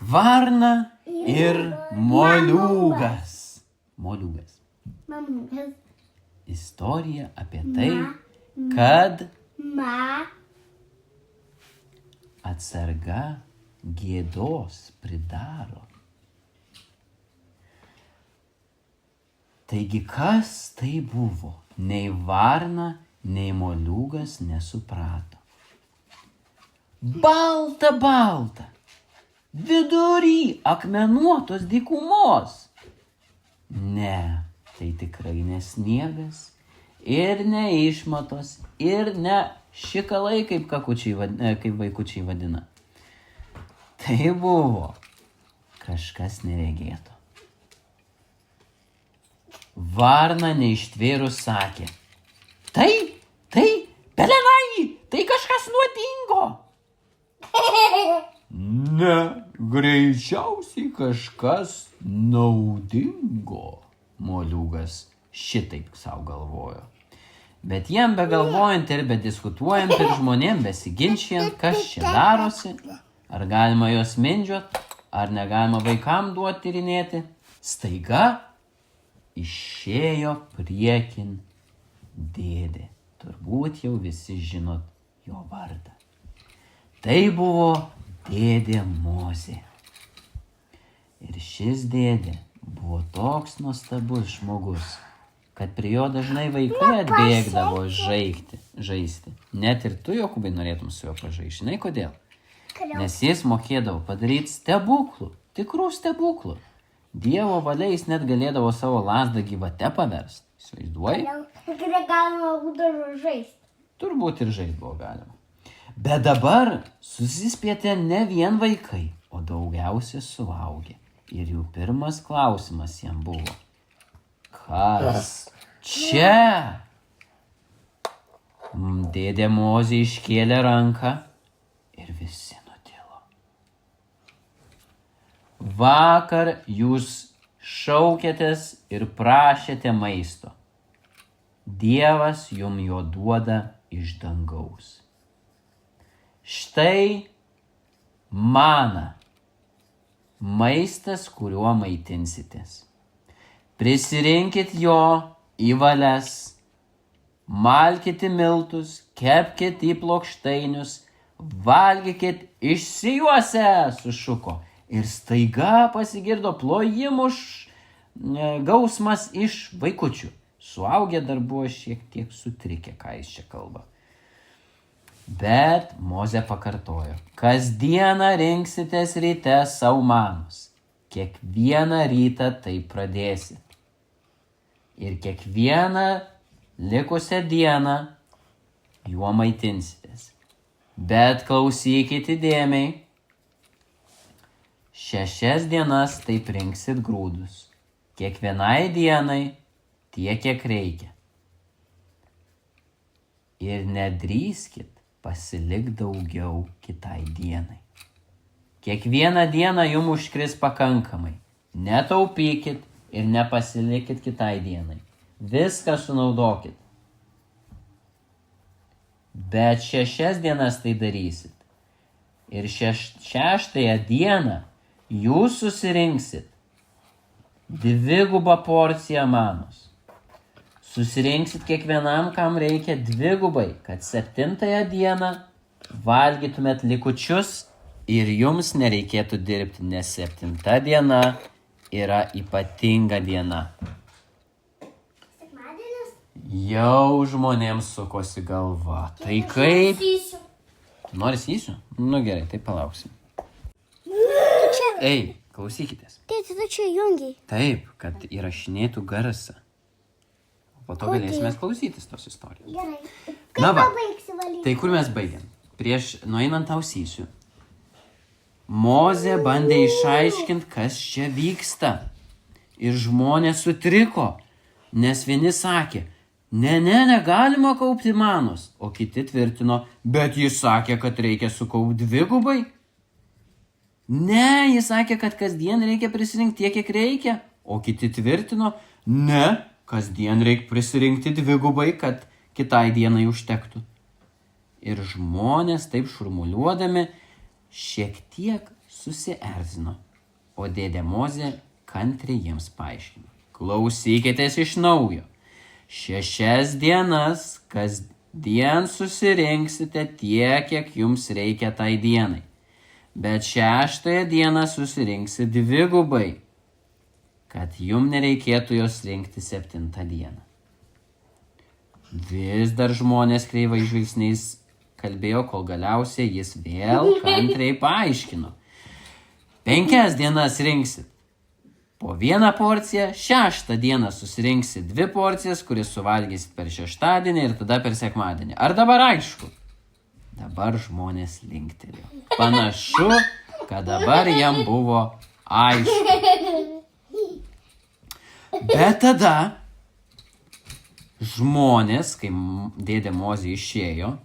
Varna ir moliūgas. Moliūgas. Istorija apie tai, kad atsarga gėdos pridaro. Taigi kas tai buvo? Nei varna, nei moliūgas nesuprato. Balta, balta, vidury akmenuotos dykumos. Ne, tai tikrai ne sniegas ir ne išmatos ir ne šikalai, kaip vaikučiai vadina. Tai buvo kažkas neregėto. Varna neištvėrus sakė: Tai, pelenai, tai kažkas nuodingo. Ne, greičiausiai kažkas naudingo, moliūgas šitaip sau galvojo. Bet jam begalvojant ir bediskutuojant ir žmonėm besiginčijant, kas čia darosi, ar galima juos mindžiot, ar negalima vaikam duoti tyrinėti, staiga išėjo priekin dėdė. Turbūt jau visi žinot jo vardą. Tai buvo dėdė Mozė. Ir šis dėdė buvo toks nuostabus žmogus, kad prie jo dažnai vaikai atbėgdavo žaisti. Net ir tu, Jokūbai, norėtum su juo pažaisti. Žinai kodėl? Nes jis mokėdavo padaryti stebuklų, tikrų stebuklų. Dievo valia jis net galėdavo savo lazdą gyvate paversti. Įsivaizduoji? Galima būdavo žaisti. Turbūt ir žaisti buvo galima. Bet dabar susispietė ne vien vaikai, o daugiausia suaugę. Ir jų pirmas klausimas jam buvo: kas čia? Dėdė Mozė iškėlė ranką ir visi nutilo. Vakar jūs šaukėtės ir prašėte maisto. Dievas jum jo duoda iš dangaus. Štai mana, maistas, kuriuo maitinsitės. Prisirinkit jo į valias, malkit į miltus, kepkit į plokštainius, valgykit išsijuosę, sušuko. Ir staiga pasigirdo plojimų gausmas iš vaikučių. Suaugę dar buvo šiek tiek sutrikę, ką jis čia kalba. Bet Mozė pakartojo: kasdieną rinksitės ryte sau manus. Kiekvieną rytą tai pradėsit. Ir kiekvieną likusią dieną juo maitinsitės. Bet klausykit įdėmiai. 6 dienas taip rinksit grūdus. Kiekvienai dienai tiek, kiek reikia. Ir nedrįskit pasilik daugiau kitai dienai. Kiekvieną dieną jums užkris pakankamai. Netaupykit ir nepasilikit kitai dienai. Viską sunaudokit. Bet 6 dienas tai darysit. Ir 6 dieną jūs susirinksit 2 porciją manos. Susirinksit kiekvienam, kam reikia 2, kad 7 dieną valgytumėt likučius ir jums nereikėtų dirbti, nes 7 diena yra ypatinga diena. Sekmadienis? Jau žmonėms sukosi galva. Tai kaip? Tu nori sysiu? Nu gerai, tai palauksim. Ei, klausykitės. Tėti, tu čia jungiai. Taip, kad įrašinėtų garsą. Po to galėsime klausytis tos istorijos. Gerai. Na va, Baigsi valyti. tai kur mes baigiam? Prieš nueinant tau sysiu. Mozė bandė išaiškinti, kas čia vyksta. Ir žmonės sutriko, nes vieni sakė: negalima kaupti manos, o kiti tvirtino: bet jis sakė, kad reikia sukaupti 2. Ne, jis sakė, kad kasdien reikia prisirinkti tiek, kiek reikia, o kiti tvirtino: ne, kasdien reikia prisirinkti 2, kad kitai dienai užtektų. Ir žmonės taip šurmuliuodami šiek tiek susierzino, o dėdė Mozė kantriai jiems paaiškino. Klausykitės iš naujo. 6 dienas kasdien susirinksite tiek, kiek jums reikia tai dienai. Bet 6 dieną susirinksi 2, kad jums nereikėtų jos rinkti 7 dieną. Vis dar žmonės kreivai žvilgsniais kalbėjo, kol galiausiai jis vėl kantriai paaiškino. 5 dienas rinksit po 1 porciją, 6 dieną susirinksi 2 porcijas, kuris suvalgysit per šeštadienį ir tada per sekmadienį. Ar dabar aišku? Dabar žmonės linktelėjo. Panašu, kad dabar jam buvo aišku. Bet tada žmonės, kai dėdė Mozė išėjo,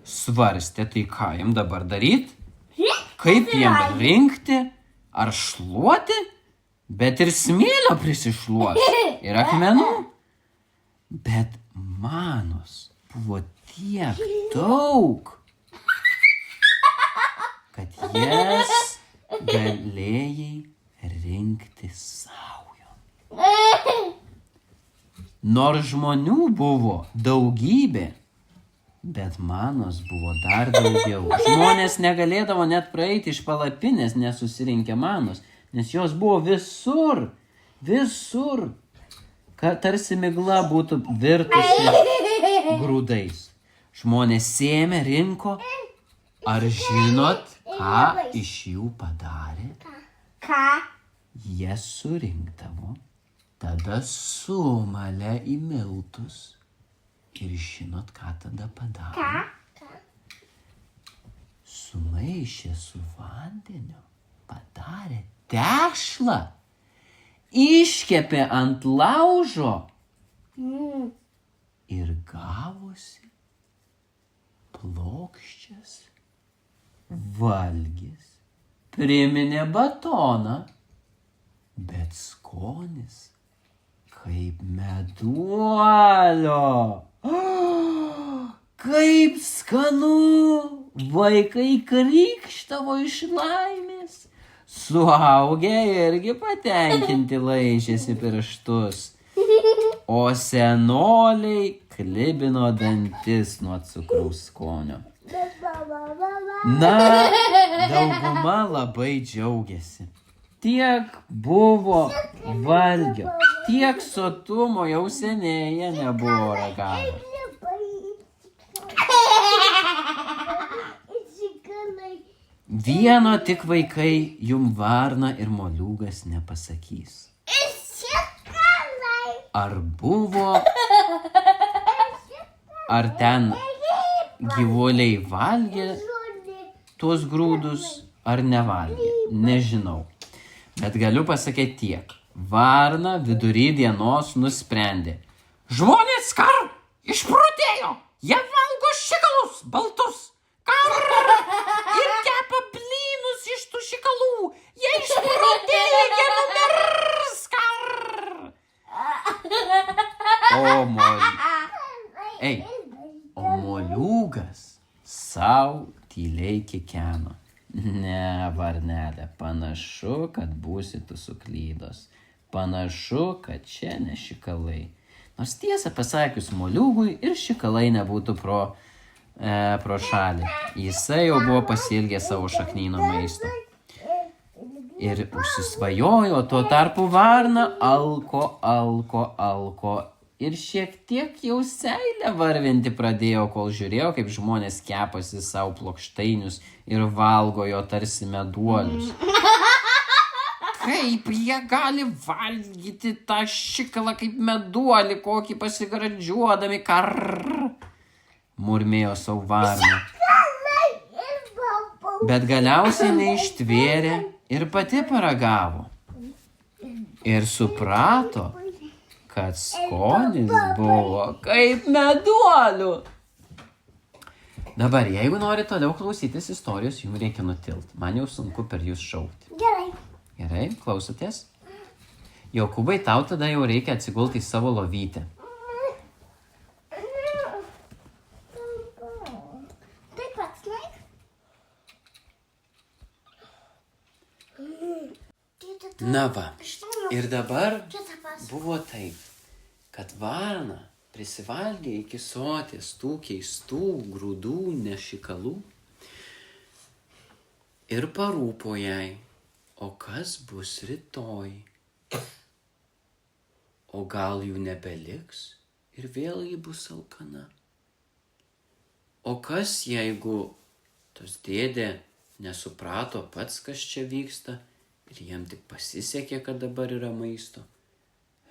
svarstė, tai ką jam dabar daryti? Kaip jam rinkti? Ar šluoti? Bet ir smėlio prisišluos. Ir akmenų. Bet manos buvo tiek daug, kad jas galėjai rinkti saujo. Nors žmonių buvo daugybė, bet manos buvo dar daugiau. Žmonės negalėdavo net praeiti iš palapinės nesusirinkę manos, nes jos buvo visur, visur, kad tarsi migla būtų virtusi grūdais. Žmonės sėmė, rinko. Ar žinot, ką iš jų padarė? Ką? Jie surinkdavo, tada sumalė į miltus. Ir žinot, ką tada padarė? Sumaišė su vandeniu, padarė tešlą, iškepė ant laužo ir gavosi plokščias valgis. Priminė batoną, bet skonis kaip meduolio. Kaip skanu! Vaikai krykštavo iš laimės. Suaugę irgi patenkinti laižėsi pirštus, o senoliai klibino dantis nuo cukraus skonio. Na, dauguma labai džiaugiasi. Tiek buvo valgio, tiek sotumo jau seniai jie nebuvo ragavę. Vieno tik vaikai jum varna ir moliūgas nepasakys. Ar buvo, ar ten gyvuliai valgė tuos grūdus, ar nevalgė, nežinau. Bet galiu pasakyti tiek. Varna vidury dienos nusprendė. Žmonės išprotėjo, jie valgo šikalus baltus. Ir kepa blynus iš tų šikalų. Jie išprotėjo, jie numirs. O moliūgas sau tyliai kikeno. Ne, varnelė, panašu, kad būsi tu suklydos. Panašu, kad čia ne šikalai. Nors tiesą pasakius, moliūgui ir šikalai nebūtų pro šalį. Jisai jau buvo pasiilgęs savo šaknyno maisto. Ir užsisvajojo, tuo tarpu varna alko. Ir šiek tiek jau seilę varvinti pradėjo, kol žiūrėjo, kaip žmonės kepasi savo plokštainius ir valgo jo tarsi meduolius. Kaip jie gali valgyti tą šikalą kaip meduolį, kokį pasigardžiuodami murmėjo savo varna. Bet galiausiai neištvėrė ir pati paragavo. Ir suprato, kad skonis buvo kaip meduolių. Dabar, jeigu nori toliau klausytis istorijos, jums reikia nutilti. Man jau sunku per jūs šaukti. Gerai, klausotės? Jokūbai, tau tada jau reikia atsigulti į savo lovytę. Na va. Ir dabar Čia tą pasaką. buvo taip, kad varna prisivalgė iki soties tų keistų grūdų nešikalų ir parūpo jai, o kas bus rytoj. O gal jų nebeliks ir vėl ji bus alkana. O kas, jeigu tas dėdė nesuprato pats, kas čia vyksta ir jam tik pasisekė, kad dabar yra maisto?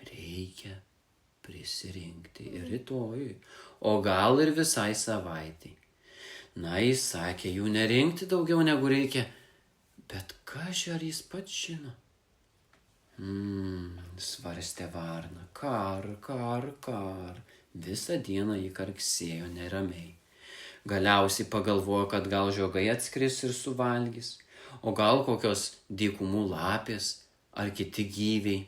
Reikia prisirinkti ir rytojui, o gal ir visai savaitai. Na, jis sakė, jų nerinkti daugiau negu reikia, bet kaži ar jis pats žino? Svarstė varna, kar. Visą dieną jį karksėjo neramiai. Galiausiai pagalvojo, kad gal žiogai atskris ir suvalgys, o gal kokios dykumų lapės ar kiti gyviai.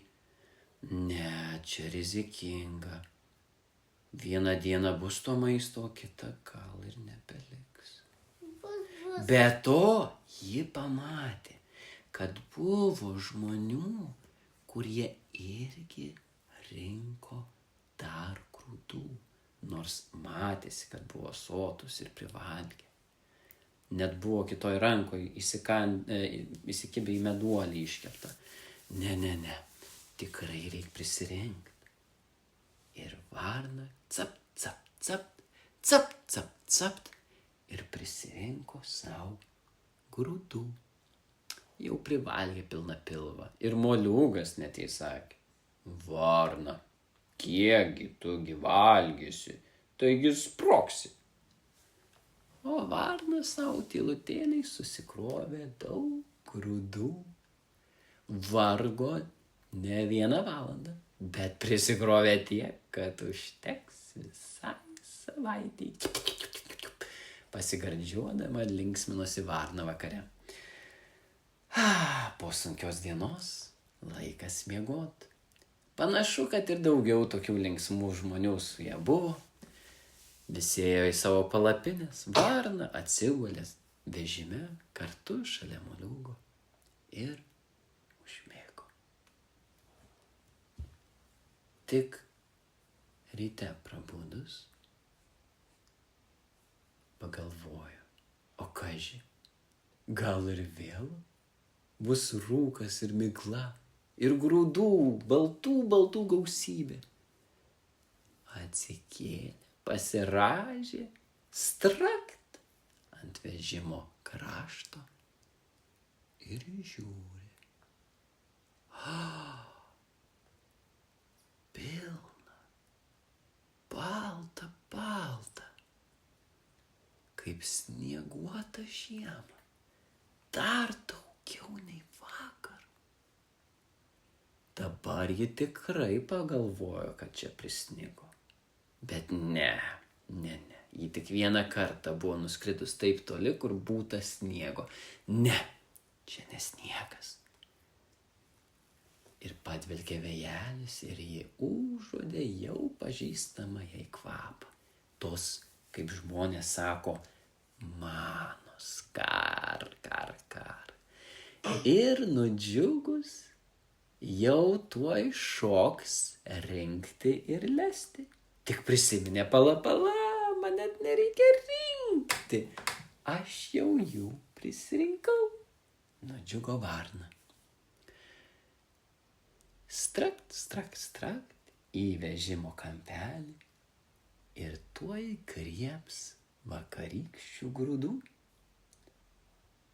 Ne, čia rizikinga. Vieną dieną bus to maisto, o kitą gal ir nebeliks. Be to, ji pamatė, kad buvo žmonių, kurie irgi rinko dar grūdų, nors matėsi, kad buvo sotus ir privalgę. Net buvo kitoj rankoje įsikibę į meduolį iškeptą. Ne, tikrai reik prisirinkti. Ir varna capt ir prisirinko savo grūdų. Jau privalgė pilną pilvą ir moliūgas net įsakė: varna, kiekgi tugi valgysi, taigi sprogsi. O varna savo tylutėliai susikrovė daug grūdų. Vargo ne 1 valandą, bet prisikrovė tiek, kad užteks visai savaitei. Pasigardžiuodama linksminosi varna vakare. Po sunkios dienos laikas miegot. Panašu, kad ir daugiau tokių linksmų žmonių su ja buvo. Visi ėjo į savo palapines, varna atsigulės vežime kartu šalia moliūgo ir užmiego. Tik ryte prabudus pagalvojo, o kaži, gal ir vėl bus rūkas ir migla ir grūdų baltų gausybė. Atsikėlė, pasirąžė, strakt ant vežimo krašto ir žiūri. Pilna, balta, kaip snieguota žiema, dar daugiau nei vakar. Dabar ji tikrai pagalvojo, kad čia prisnigo. Bet ne, ji tik 1 kartą buvo nuskridus taip toli, kur būta sniego. Ne, čia ne sniegas. Ir padvelkė vėjelis ir ji užuodė jau pažįstamą jai kvapą. Tos, kaip žmonės sako, manos, kar. Ir nudžiugus jau tuoj šoks rinkti ir lesti. Tik prisiminė, pala, man net nereikia rinkti. Aš jau jų prisirinkau. Nudžiugo varna. Strakt į vežimo kampelį ir tuoj griebs vakarykščių grūdų.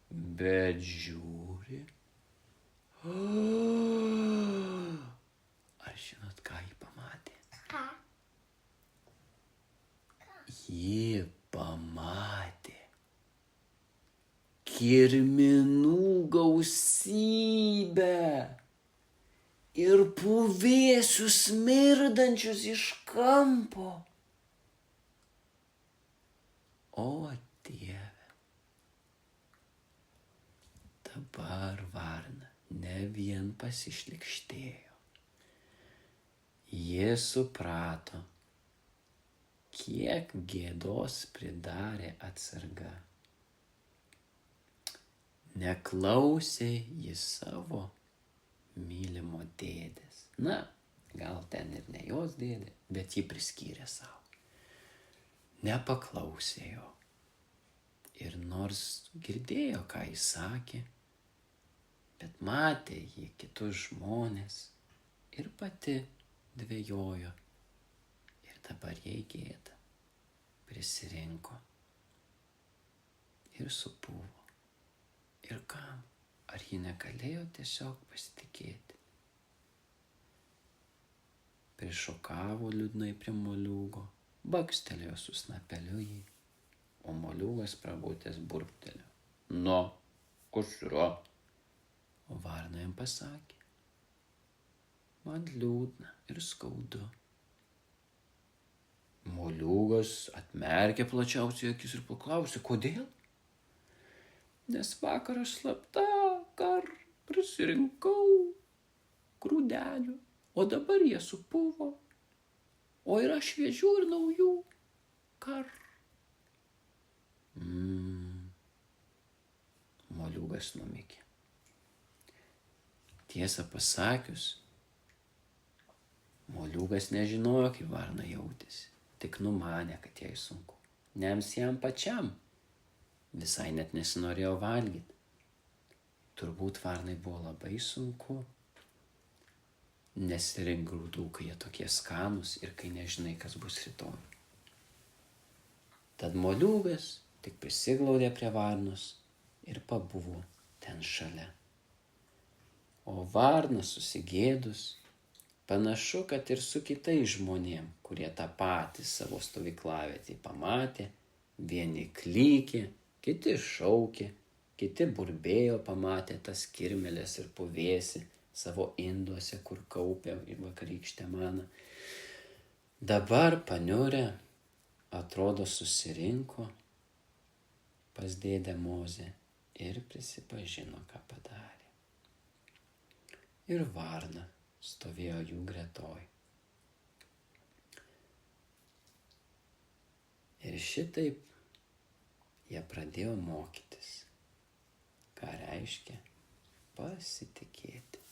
Bet žiūri. Ar žinot, ką ji pamatė? Ką? Ji pamatė kirminų gausybę ir puvėsius smirdančius iš kampo. O Dieve, dabar varna ne vien pasišlykštėjo. Ji suprato, kiek gėdos pridarė atsarga. Neklausė ji savo mylimo dėdės. Na, gal ten ir ne jos dėdė, bet ji priskyrė savo. Nepaklausė jo. Ir nors girdėjo, ką jis sakė, bet matė jį kitus žmonės ir pati dvejojo. Ir dabar jai gėda. Prisirinko. Ir supuvo. Ir kam? Ar ji negalėjo tiesiog pasitikėti? Prišokavo liūdnai prie moliūgo, bakstelėjo su snapeliu jį, o moliūgas prabūtęs burbtelėjo. Nu, kas yra? O varna jam pasakė. Man liūdna ir skaudu. Moliūgas atmerkė plačiausiai akis ir paklausė, kodėl? Nes vakar aš slapta prisirinkau grūdelių, o dabar jie supuvo, o yra šviežių ir naujų Moliūgas numykė. Tiesą pasakius, moliūgas nežinojo, kaip varna jautėsi, tik numanė, kad jai sunku. Nes jam pačiam visai net nesinorėjo valgyti. Turbūt varnai buvo labai sunku nesirink grūdų, kai jie tokie skanūs ir kai nežinai, kas bus rytoj. Tad moliūgas tik prisiglaudė prie varnos ir pabuvo ten šalia. O varna susigėdus, panašu, kad ir su kitais žmonėm, kurie tą patį savo stovyklavietį pamatė, vieni klykė, kiti šaukė, kiti burbėjo pamatę tas kirmėlės ir puvėsį savo induose, kur kaupė ir vakarykštę maną. Dabar paniurę, atrodo, susirinko pas dėdę Mozę ir prisipažino, ką padarė. Ir varna stovėjo jų gretoj. Ir šitaip jie pradėjo mokytis, ką reiškia pasitikėti.